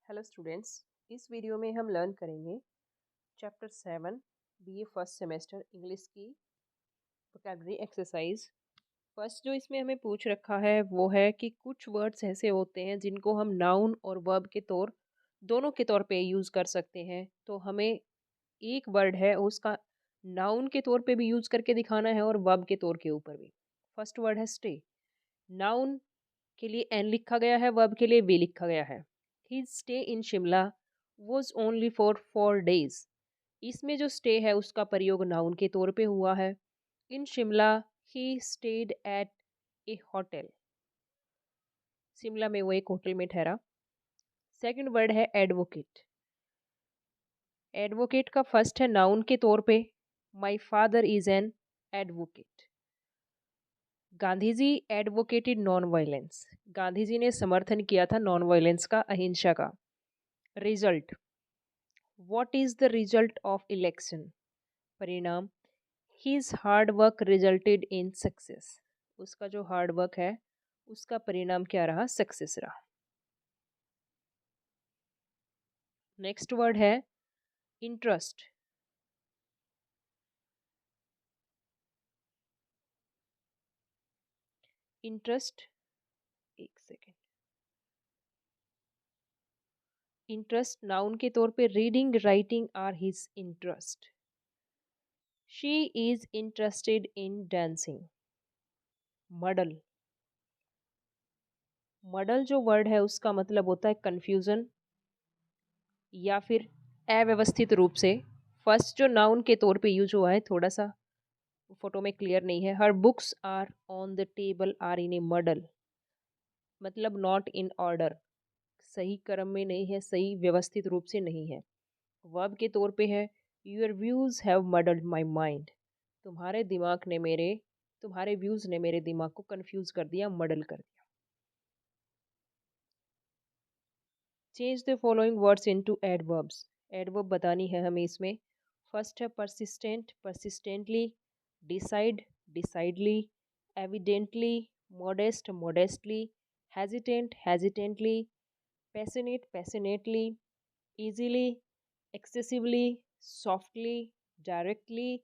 Hello students. इस video में हम लर्न करेंगे chapter 7 BA first semester English की वोकैबुलरी एक्सरसाइज। फर्स्ट जो इसमें हमें पूछ रखा है वो है कि कुछ वर्ड्स ऐसे होते हैं जिनको हम नाउन और वर्ब के तौर दोनों के तौर पे यूज़ कर सकते हैं। तो हमें एक वर्ड है उसका नाउन के तौर पे भी यूज़ करके दिखाना है और वर्ब के तौर के ऊपर भी। फर्स्ट वर्ड है स्टे। नाउन के लिए एन लिखा गया है, वर्ब के लिए वी लिखा गया है। He stay in Shimla was only for 4 days। इसमें जो स्टे है उसका प्रयोग नाउन के तौर पे हुआ है। In Shimla he stayed at a hotel. Shimla में वो एक होटल में ठहरा। सेकंड वर्ड है एडवोकेट। एडवोकेट का फर्स्ट है नाउन के तौर पे, my father is an advocate. Gandhi ji advocated non violence. Gandhi ji ने समर्थन किया था नॉन वायलेंस का, अहिंसा का। Result, what is the result of election. परिणाम, his hard work resulted in success. उसका जो हार्ड वर्क है उसका परिणाम क्या रहा, सक्सेस रहा। नेक्स्ट वर्ड है इंटरेस्ट। इंटरेस्ट, एक सेकेंड। इंटरेस्ट नाउन के तौर पे reading writing are his interest. She is interested in dancing. Muddle, muddle जो वर्ड है उसका मतलब होता है कंफ्यूजन या फिर अव्यवस्थित रूप से। फर्स्ट जो नाउन के तौर पे यूज हुआ है थोड़ा सा फोटो में क्लियर नहीं है। Her books are on the table are in a muddle, मतलब नॉट इन ऑर्डर, सही क्रम में नहीं है, सही व्यवस्थित रूप से नहीं है। वर्ब के तौर पे है your views have muddled my mind. तुम्हारे दिमाग ने मेरे तुम्हारे व्यूज ने मेरे दिमाग को कंफ्यूज कर दिया, मडल कर दिया। Change the following words into adverbs. Adverb बतानी है हमें इसमें। फर्स्ट है persistent, persistently. Decide, decidedly. Evidently, modest, modestly. Hesitant, hesitantly. Passionate, passionately. Easily, excessively, softly, directly,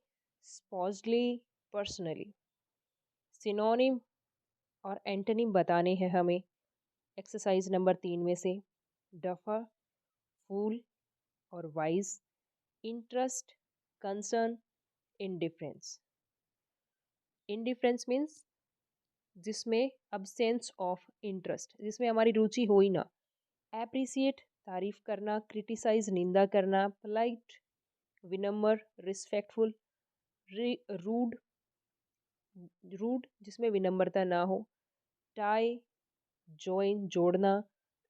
स्पॉजली, पर्सनली। सिनोनिम और एंटोनिम बताने हैं हमें एक्सरसाइज नंबर 3 में से। डफर, फूल और wise. Interest, concern, indifference. Indifference means जिसमें अब्सेंस ऑफ इंटरेस्ट, जिसमें हमारी रुचि हो ही ना। एप्रिसिएट, तारीफ करना। क्रिटिसाइज, निंदा करना। पोलाइट, विनम्र, रिस्पेक्टफुल। रूड, रूड जिसमें विनम्रता ना हो। टाई, जॉइन, जोड़ना।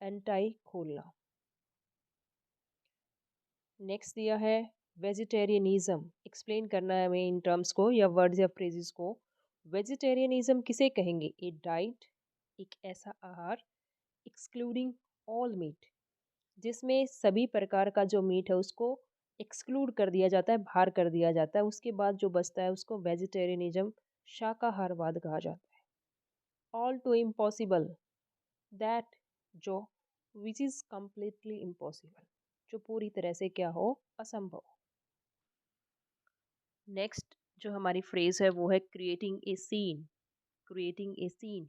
एंटाई, खोलना। नेक्स्ट दिया है वेजिटेरियनिज्म। एक्सप्लेन करना है हमें इन टर्म्स को या वर्ड्स या फ्रेजेस को। वेजिटेरियनिज्म किसे कहेंगे? ए डाइट, एक ऐसा आहार, एक्सक्लूडिंग ऑल मीट, जिसमें सभी प्रकार का जो मीट है उसको एक्सक्लूड कर दिया जाता है, बाहर कर दिया जाता है। उसके बाद जो बचता है उसको वेजिटेरियनिज्म, शाकाहारवाद कहा जाता है। ऑल टू इम्पॉसिबल, दैट जो विच इज़ कम्प्लीटली इम्पॉसिबल, जो पूरी तरह से क्या हो, असंभव। नेक्स्ट जो हमारी फ्रेज है वो है creating a scene. Creating a scene,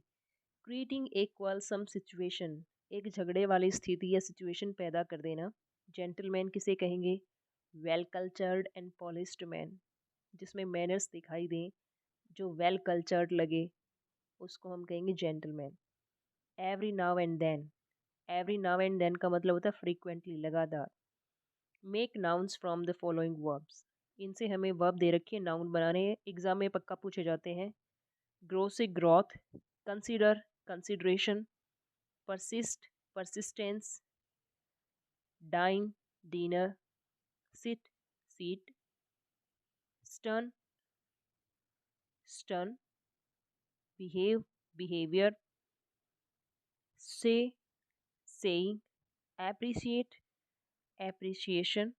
creating a quarrelsome situation, एक झगड़े वाली स्थिति या सिचुएशन पैदा कर देना। जेंटलमैन किसे कहेंगे? Well cultured and polished man, जिसमें मैनर्स दिखाई दें, जो वेल कल्चर्ड लगे, उसको हम कहेंगे gentleman. Every now and then, every now and then का मतलब होता है फ्रीक्वेंटली, लगातार। Make nouns from the following verbs, इनसे हमें वर्ब दे रखी है, नाउन बनाने हैं, एग्जाम में पक्का पूछे जाते हैं। ग्रो से growth, consider, consideration. Persist, persistence. Dine, dinner. Sit, seat. Stern, stern. Behave, behaviour. Say, saying. Appreciate, appreciation.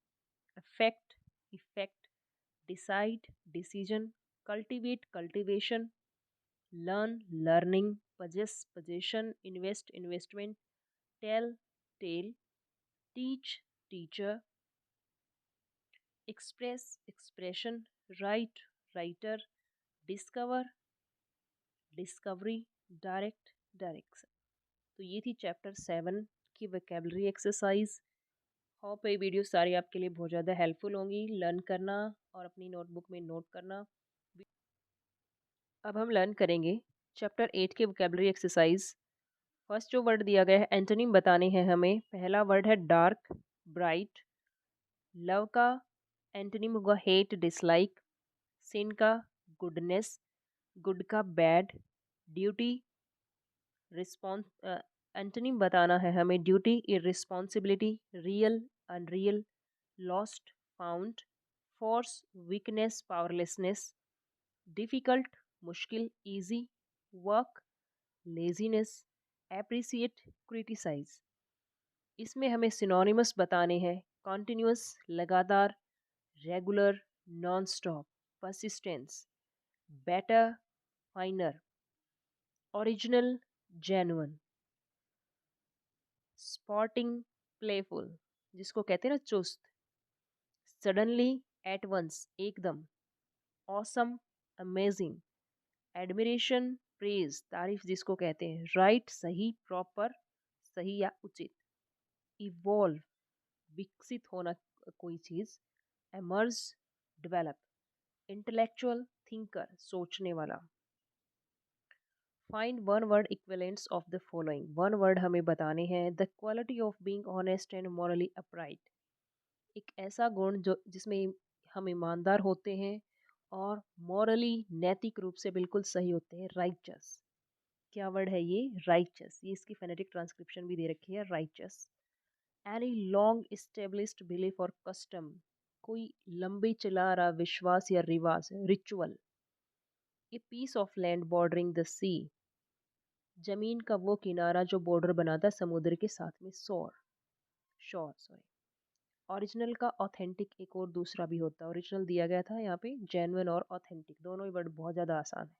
Affect, effect. Decide, decision. Cultivate, cultivation. Learn, learning. possess, possession। Invest, investment. Tell, tell. Teach, teacher, express, expression, write, writer, discover, discovery, direct, direction. तो ये थी chapter 7 की vocabulary exercise. Hope ये video सारी आपके लिए बहुत ज़्यादा हेल्पफुल होंगी लर्न करना और अपनी नोटबुक में नोट करना। अब हम लर्न करेंगे चैप्टर 8 के वोकेबलरी एक्सरसाइज। फर्स्ट जो वर्ड दिया गया है एंटोनिम बताने हैं हमें। पहला वर्ड है डार्क, ब्राइट। लव का एंटोनिम होगा हेट, डिसलाइक। सिन का गुडनेस, गुड का बैड। ड्यूटी, रिस्पॉन्स एंटोनिम बताना है हमें duty, irresponsibility, real, unreal, lost, found. Force, weakness, powerlessness. Difficult, मुश्किल, easy. Work, laziness. Appreciate, criticise. इसमें हमें सिनोनिमस बताने हैं कॉन्टिन्यूअस, लगातार, regular, non stop, persistence, better, finer, original, genuine, sporting, playful जिसको कहते हैं ना चुस्त। सडनली, एट वंस, एकदम। Awesome, amazing. एडमिरेशन, प्रेज, तारीफ जिसको कहते हैं। राइट, सही, प्रॉपर, सही या उचित। इवॉल्व, विकसित होना कोई चीज़। Emerge, develop. इंटेलेक्चुअल, थिंकर, सोचने वाला। Find one word equivalents of the following. One word हमें बताने हैं the quality of being honest and morally upright. एक ऐसा गुण जो जिसमें हम ईमानदार होते हैं और मॉरली नैतिक रूप से बिल्कुल सही होते हैं। राइचस, क्या वर्ड है ये? राइचस। ये इसकी फेनेटिक ट्रांसक्रिप्शन भी दे रखी है, righteous. Any long established belief or custom, कोई लंबी चला रहा विश्वास या रिवाज, ritual. A piece of land bordering the sea, जमीन का वो किनारा जो बॉर्डर बनाता समुद्र के साथ में। शोर, शोर सॉरी। ओरिजिनल का ऑथेंटिक एक और दूसरा भी होता है। ओरिजिनल दिया गया था यहाँ पे, जेन्युइन और ऑथेंटिक दोनों ही वर्ड बहुत ज़्यादा आसान है।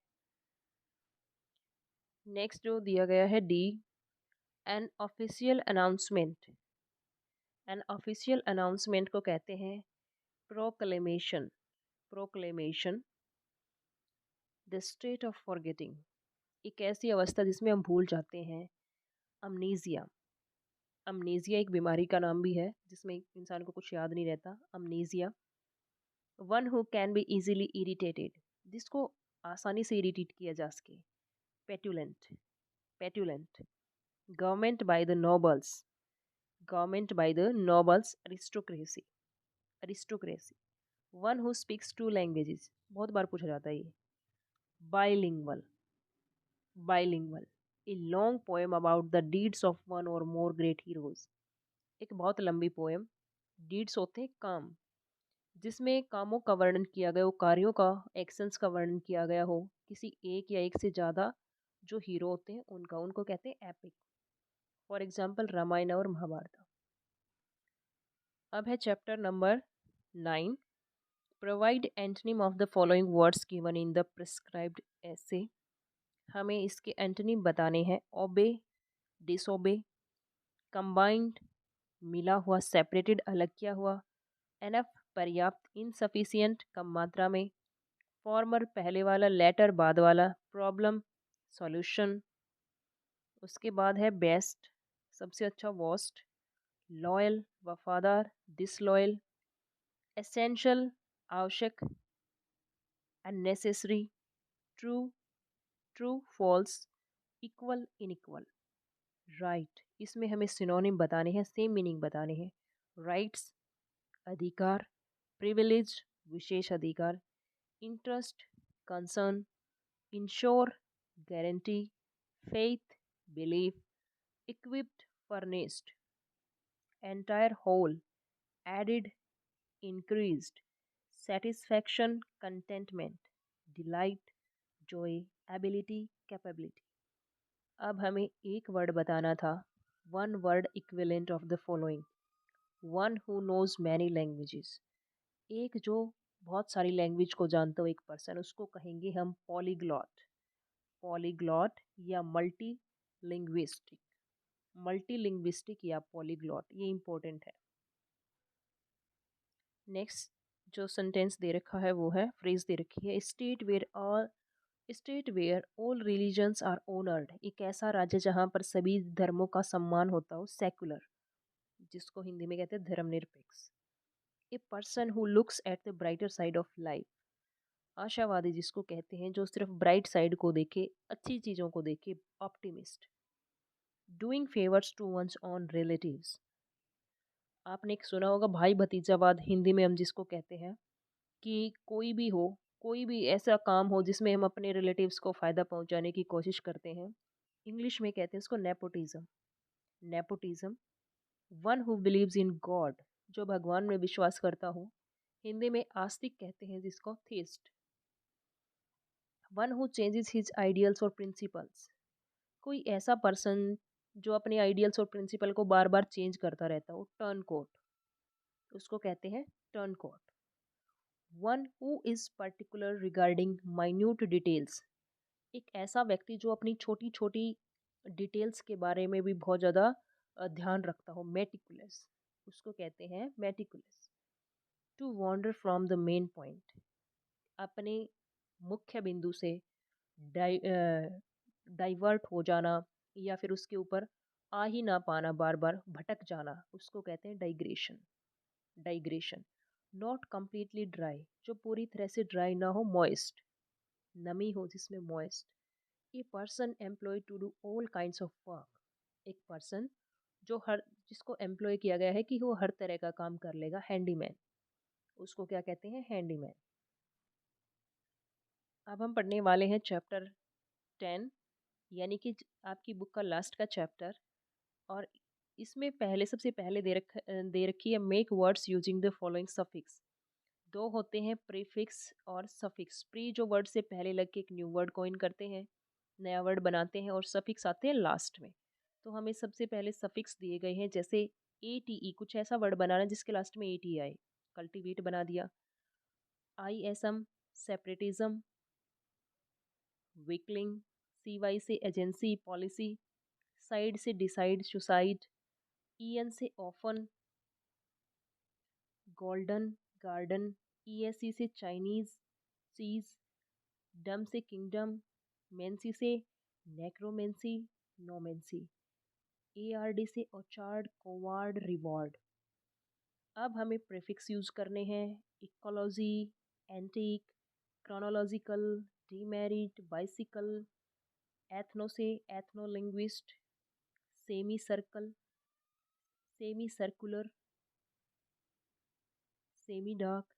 नेक्स्ट जो दिया गया है D, an official announcement. An official announcement को कहते हैं proclamation, proclamation. The state of forgetting, एक ऐसी अवस्था जिसमें हम भूल जाते हैं। अमनीजिया, अमनीजिया एक बीमारी का नाम भी है जिसमें इंसान को कुछ याद नहीं रहता। Amnesia. One who can be easily irritated, जिसको आसानी से इरिटेट किया जा सके। Petulant, petulant. Government by the nobles, government by the nobles. Aristocracy, aristocracy. One who speaks two languages, बहुत बार पूछा जाता है ये। Bilingual, bilingual. A long poem about the deeds of one or more great heroes, एक बहुत लंबी poem. Deeds होते हैं काम, जिसमें कामों का वर्णन किया गया हो, कार्यों का, एक्शंस का वर्णन किया गया हो किसी एक या एक से ज़्यादा जो हीरो होते हैं उनका, उनको कहते हैं एपिक। फॉर एग्जाम्पल रामायण और महाभारत। अब है chapter number 9। Provide antonym of the following words given in the prescribed ऐसे। हमें इसके एंटोनिम बताने हैं। ओबे, डिसोबे। कंबाइंड, मिला हुआ, सेपरेटेड, अलग किया हुआ। एनफ, पर्याप्त, इनसफिशियंट, कम मात्रा में। फॉर्मर, पहले वाला। लेटर, बाद वाला। Problem, solution. उसके बाद है बेस्ट, सबसे अच्छा, वर्स्ट। लॉयल, वफादार, डिसलॉयल। एसेंशियल, आवश्यक, unnecessary. True, true, false, equal, unequal. Right, इसमें हमें सिनोनिम बताने हैं, सेम मीनिंग बताने हैं। राइट्स, अधिकार। प्रिविलेज, विशेष अधिकार। Interest, concern. Ensure, guarantee. faith, belief. Equipped, furnished. Entire, whole. Added, increased. Satisfaction, contentment. Delight, joy. Ability, capability. अब हमें एक वर्ड बताना था। One word equivalent of the following. One who knows many languages, एक जो बहुत सारी लैंग्वेज को जानता हो एक पर्सन, उसको कहेंगे हम पॉलीग्लॉट। पॉलीग्लॉट या मल्टी लिंग्विस्टिक, मल्टीलिंग्विस्टिक या पॉलीग्लॉट, ये इम्पोर्टेंट है। नेक्स्ट जो सेंटेंस दे रखा है वो है, फ्रेज दे रखी है, state where all religions are honoured. एक ऐसा राज्य जहाँ पर सभी धर्मों का सम्मान होता हो, सेकुलर, जिसको हिंदी में कहते हैं धर्मनिरपेक्ष। ए person who looks at the brighter side of life, आशावादी जिसको कहते हैं, जो सिर्फ ब्राइट साइड को देखे, अच्छी चीज़ों को देखे, optimist. Doing favours to one's own relatives, आपने एक सुना होगा भाई भतीजावाद, हिंदी में हम जिसको कहते हैं कि कोई भी हो, कोई भी ऐसा काम हो जिसमें हम अपने रिलेटिव्स को फ़ायदा पहुंचाने की कोशिश करते हैं, इंग्लिश में कहते हैं इसको nepotism. Nepotism. One who believes in God, जो भगवान में विश्वास करता हो, हिंदी में आस्तिक कहते हैं जिसको, theist. One who changes his ideals और प्रिंसिपल्स, कोई ऐसा पर्सन जो अपने आइडियल्स और प्रिंसिपल को बार बार चेंज करता रहता हो, टर्न कोट, उसको कहते हैं turncoat. One who is particular regarding minute details, एक ऐसा व्यक्ति जो अपनी छोटी छोटी डिटेल्स के बारे में भी बहुत ज़्यादा ध्यान रखता हो, मेटिकुलस, उसको कहते हैं meticulous. To wander from the main point, अपने मुख्य बिंदु से डाइवर्ट हो जाना, या फिर उसके ऊपर आ ही ना पाना, बार बार भटक जाना, उसको कहते हैं digression. Digression. Not completely dry, जो पूरी तरह से ड्राई ना हो, मॉइस्ट, नमी हो जिसमें, moist. A person employ to do all kinds of work, एक पर्सन जो हर, जिसको एम्प्लॉय किया गया है कि वो हर तरह का काम कर लेगा, हैंडीमैन, उसको क्या कहते हैं, हैंडीमैन। अब हम पढ़ने वाले हैं चैप्टर 10, यानी कि आपकी बुक का लास्ट का चैप्टर। और इसमें पहले, सबसे पहले दे रखी है, make words using the following suffix. दो होते हैं, प्रीफिक्स और सफिक्स। प्री जो वर्ड से पहले लग के एक न्यू वर्ड कॉइन करते हैं, नया वर्ड बनाते हैं, और सफिक्स आते हैं लास्ट में। तो हमें सबसे पहले सफिक्स दिए गए हैं, जैसे ए टी ई, कुछ ऐसा वर्ड बनाना जिसके लास्ट में ए टी आए, कल्टिवेट बना दिया। I S M, separatism, weakling, C Y से एजेंसी, पॉलिसी, साइड से डिसाइड, सुसाइड, ई एन से orphan, golden, garden, E S C से चाइनीज, सीज, डम से किंगडम, मेंसी से necromancy, nomancy, A R D से orchard, coward, reward. अब हमें prefix use करने हैं, ecology, antique, chronological, demerit, bicycle, ethno से ethnolinguist, semi circle, semi circular, semi dark,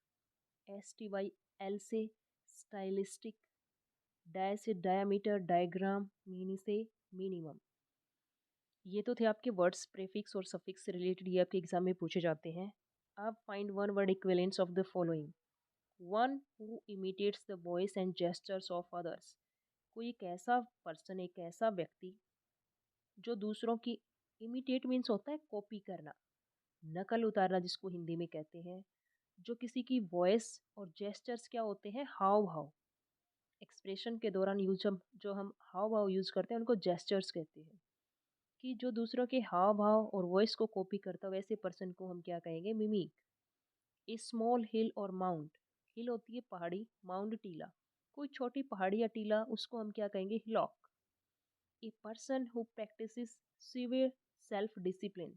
S T Y L से stylistic, di से diameter, diagram, मीनी से मिनिमम। ये तो थे आपके वर्ड्स, प्रीफिक्स और सफिक्स से रिलेटेड, ये आपके एग्जाम में पूछे जाते हैं। अब find one word equivalents of the following. One who imitates the voice and gestures of others, कोई एक ऐसा पर्सन, एक ऐसा व्यक्ति जो दूसरों की, इमिटेट मीन्स होता है कॉपी करना, नकल उतारना जिसको हिंदी में कहते हैं, जो किसी की वॉइस, और जेस्चर्स क्या होते हैं, हाव भाव, एक्सप्रेशन के दौरान यूज, हम जो हम हाव भाव यूज करते हैं उनको जेस्चर्स कहते हैं, कि जो दूसरों के हाव भाव और वॉइस को कॉपी करता हो, वैसे पर्सन को हम क्या कहेंगे, मिमिक। ए स्मॉल हिल और माउंट, हिल होती है पहाड़ी, माउंट टीला, कोई छोटी पहाड़ी या टीला, उसको हम क्या कहेंगे, hillock. A person who practices severe self discipline,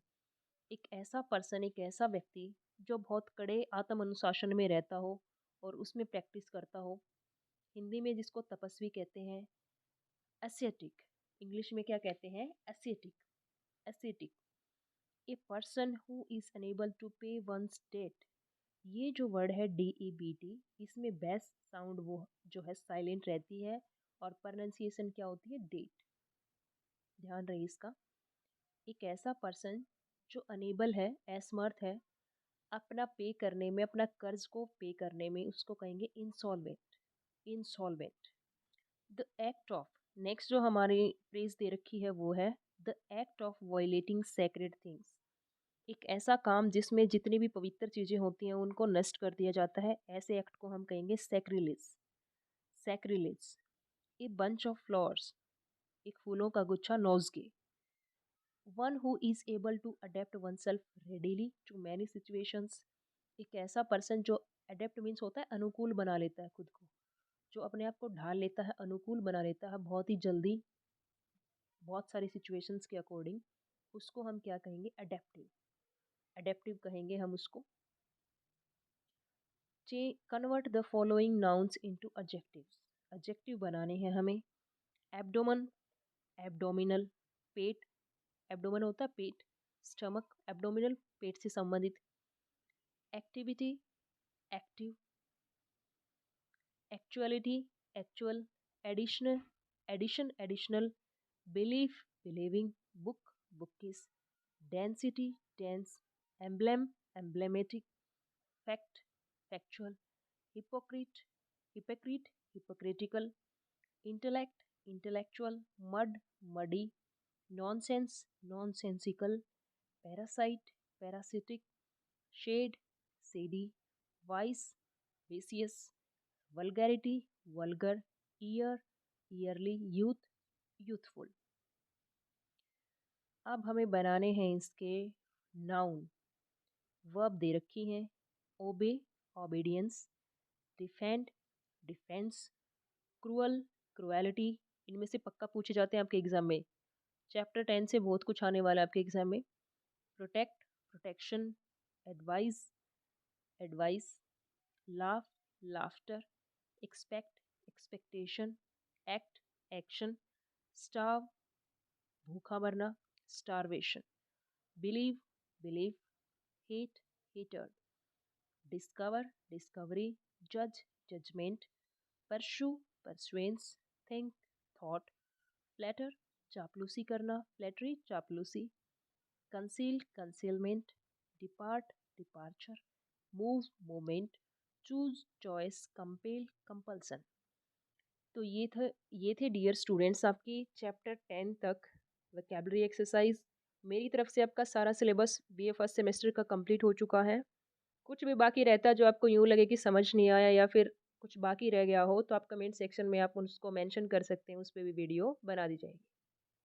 एक ऐसा पर्सन, एक ऐसा व्यक्ति जो बहुत कड़े आत्म अनुशासन में रहता हो और उसमें प्रैक्टिस करता हो, हिंदी में जिसको तपस्वी कहते हैं। एसेटिक, इंग्लिश में क्या कहते हैं, ascetic. Ascetic. A person who is unable to pay one's debt, ये जो वर्ड है डी ई बी टी, इसमें बेस्ट साउंड वो जो है साइलेंट रहती है, और प्रोनाउंसिएशन क्या होती है, डेट, ध्यान रहे इसका। एक ऐसा पर्सन जो अनेबल है, असमर्थ है अपना पे करने में, अपना कर्ज को पे करने में, उसको कहेंगे insolvent. Insolvent. The act of, next जो हमारी फ्रेज दे रखी है वो है, the act of violating sacred things, एक ऐसा काम जिसमें जितनी भी पवित्र चीज़ें होती हैं उनको नष्ट कर दिया जाता है, ऐसे एक्ट को हम कहेंगे sacrilege. Sacrilege. A bunch of flowers, एक फूलों का गुच्छा, nosegay. One who is able to adapt oneself readily to many situations. एक ऐसा पर्सन जो अडेप्ट मीन्स होता है अनुकूल बना लेता है खुद को, जो अपने आप को ढाल लेता है, अनुकूल बना लेता है बहुत ही जल्दी बहुत सारी सिचुएशंस के अकॉर्डिंग, उसको हम क्या कहेंगे? अडेप्टिव। अडेप्टिव कहेंगे हम उसको। Convert the following nouns into adjectives. Adjective बनाने हैं हमें। Abdomen, abdominal. पेट, एब्डोमेन होता है पेट, स्टमक। एब्डोमिनल, पेट से संबंधित। Activity, active. Actuality, actual. Additional, addition, additional. Belief, believing. Book, bookish. Density, dense. Emblem, emblematic. Fact, factual. Hypocrite, hypocrite, hypocritical. Intellect, intellectual. Mud, muddy. Nonsense, nonsensical. Parasite, parasitic. Shade, shady. Vice, vicious. Vulgarity, vulgar. Year, yearly. Youth, youthful. अब हमें बनाने हैं इसके noun. Verb दे रखी हैं। Obey, obedience. Defend, defence. Cruel, cruelty. इनमें से पक्का पूछे जाते हैं आपके एग्जाम में। चैप्टर 10 से बहुत कुछ आने वाला है आपके एग्जाम में। Protect, protection. Advise, advice. Laugh, laughter. Expect, expectation. Act, action. Starve, भूखा मरना, starvation. Believe, belief. Hate, hater. Discover, discovery. जज, judgement. Pursue, pursuance. Think, thought. Flatter, चापलूसी करना, फ्लैटरी, चापलूसी। Conceal, concealment. Depart, departure. Move, movement. Choose, choice. Compel, compulsion. तो ये थे dear students आपकी चैप्टर 10 तक वोकैबुलरी एक्सरसाइज। मेरी तरफ से आपका सारा सिलेबस बीए फर्स्ट सेमेस्टर का कंप्लीट हो चुका है। कुछ भी बाकी रहता है जो आपको यूँ लगे कि समझ नहीं आया या फिर कुछ बाकी रह गया हो तो आप कमेंट सेक्शन में आप उसको मेंशन कर सकते हैं, उस पर भी वीडियो बना दी जाएगी।